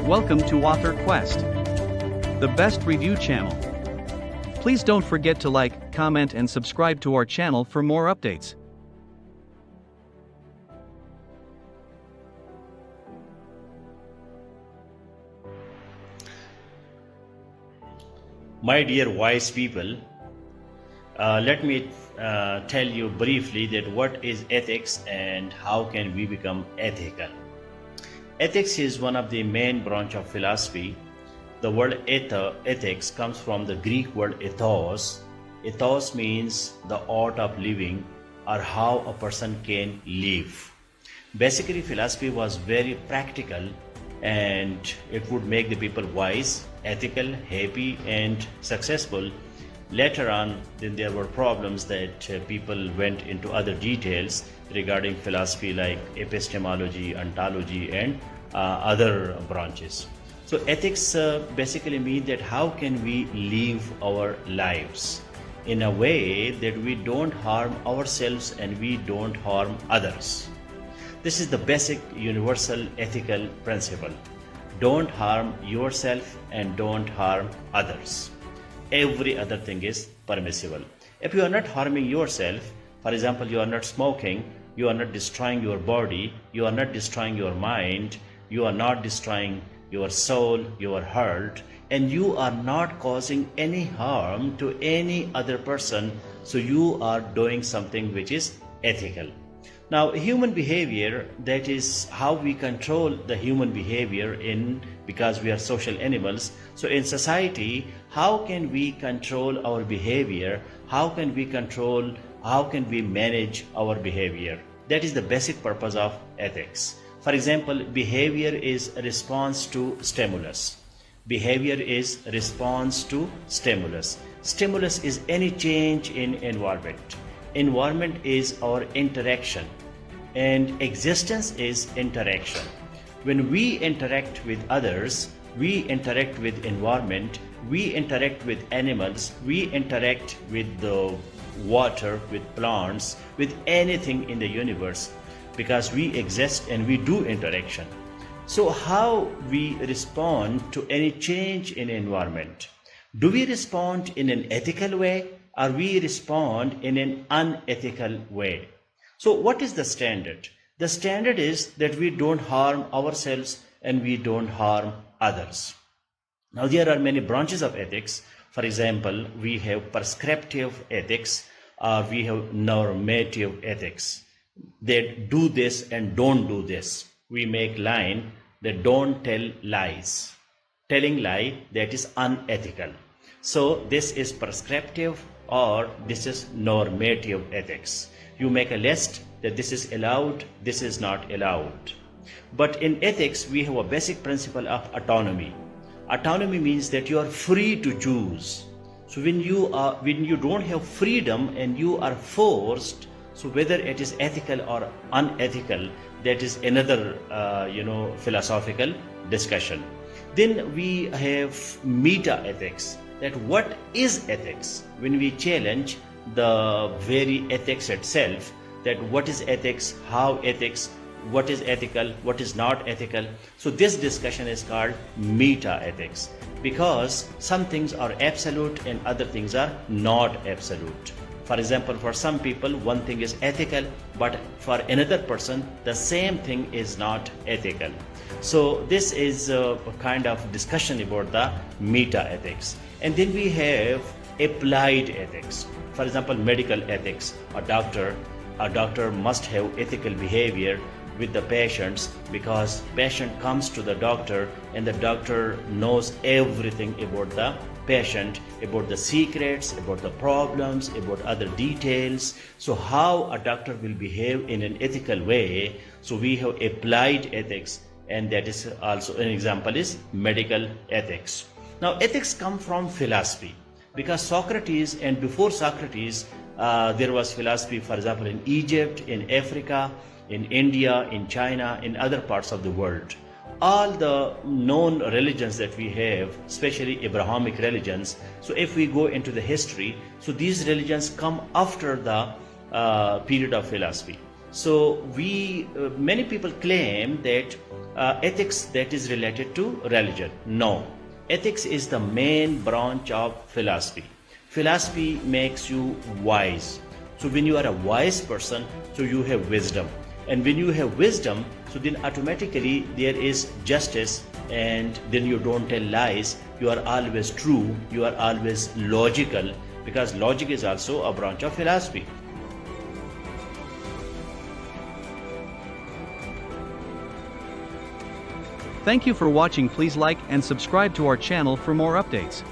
Welcome to Author Quest, the best review channel. Please don't forget to like, comment and subscribe to our channel for more updates. My dear wise people, let me tell you briefly that what is ethics and how can we become ethical. Ethics is one of the main branch of philosophy. The word ethics comes from the Greek word ethos. Ethos means the art of living or how a person can live. Basically, philosophy was very practical and it would make the people wise, ethical, happy and successful. Later on, then there were problems that people went into other details regarding philosophy like epistemology, ontology and other branches. So ethics basically mean that how can we live our lives in a way that we don't harm ourselves and we don't harm others. This is the basic universal ethical principle. Don't harm yourself and don't harm others. Every other thing is permissible. If you are not harming yourself, for example, you are not smoking, you are not destroying your body, you are not destroying your mind, you are not destroying your soul, your heart, and you are not causing any harm to any other person, so you are doing something which is ethical. Now, human behavior, that is how we control the human behavior because we are social animals. So in society, how can we control our behavior? How can we manage our behavior? That is the basic purpose of ethics. For example, behavior is a response to stimulus. Behavior is response to stimulus. Stimulus is any change in environment. Environment is our interaction and existence is interaction. When we interact with others, we interact with environment, we interact with animals, we interact with the water, with plants, with anything in the universe, because we exist and we do interaction. So how we respond to any change in environment? Do we respond in an ethical way or we respond in an unethical way? So what is the standard? The standard is that we don't harm ourselves and we don't harm others. Now there are many branches of ethics. For example, we have prescriptive ethics or we have normative ethics. They do this and don't do this. We make line that don't tell lies. Telling lie, that is unethical. So this is prescriptive or this is normative ethics. You make a list that this is allowed, this is not allowed. But in ethics, we have a basic principle of autonomy. Autonomy means that you are free to choose. So when you don't have freedom and you are forced, so whether it is ethical or unethical, that is another philosophical discussion. Then we have meta ethics. That what is ethics? When we challenge the very ethics itself, that what is ethics, how ethics, what is ethical, what is not ethical. So this discussion is called meta ethics, because some things are absolute and other things are not absolute. For example, for some people one thing is ethical, but for another person the same thing is not ethical. So this is a kind of discussion about the meta ethics. And then we have applied ethics. For example, medical ethics. A doctor must have ethical behavior with the patients, because patient comes to the doctor and the doctor knows everything about the patient, about the secrets, about the problems, about other details. So how a doctor will behave in an ethical way. So we have applied ethics, and that is also an example is medical ethics. Now ethics come from philosophy, because Socrates and before Socrates there was philosophy, for example, in Egypt, in Africa, in India, in China, in other parts of the world. All the known religions that we have, especially Abrahamic religions, so if we go into the history, so these religions come after the period of philosophy. So many people claim that ethics that is related to religion. No, ethics is the main branch of philosophy. Philosophy makes you wise. So when you are a wise person, so you have wisdom. And when you have wisdom, so then automatically there is justice, and then you don't tell lies. You are always true. You are always logical, because logic is also a branch of philosophy. Thank you for watching. Please like and subscribe to our channel for more updates.